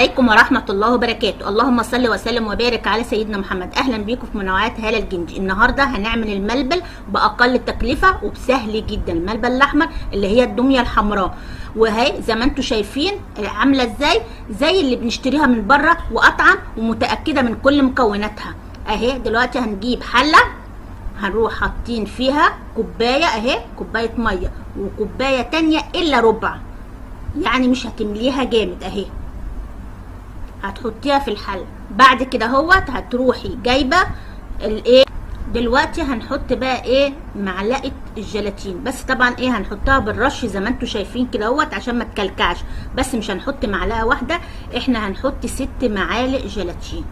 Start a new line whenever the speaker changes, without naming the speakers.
عليكم ورحمة الله وبركاته. اللهم صل وسلم وبارك على سيدنا محمد. اهلا بيكم في منوعات هالة الجندي. النهارده هنعمل الملبل باقل تكلفة وبسهل جدا. الملبل الاحمر اللي هي الدمية الحمراء، وهي زي ما انتم شايفين عاملة ازاي، زي اللي بنشتريها من بره واطعم ومتأكدة من كل مكوناتها. اهي دلوقتي هنجيب حلة، هنروح حاطين فيها كوباية، اهي كوباية مية وكوباية تانية الا ربع، يعني مش هتمليها جامد. اهي هتحطيها في الحله. بعد كده هوت هتروحي جايبه الايه. دلوقتي هنحط بقى ايه معلقه الجيلاتين، بس طبعا ايه هنحطها بالرش زي ما انتم شايفين كده اهوت عشان ما تكلكعش، بس مش هنحط معلقه واحده، احنا هنحط 6 معالق جيلاتين.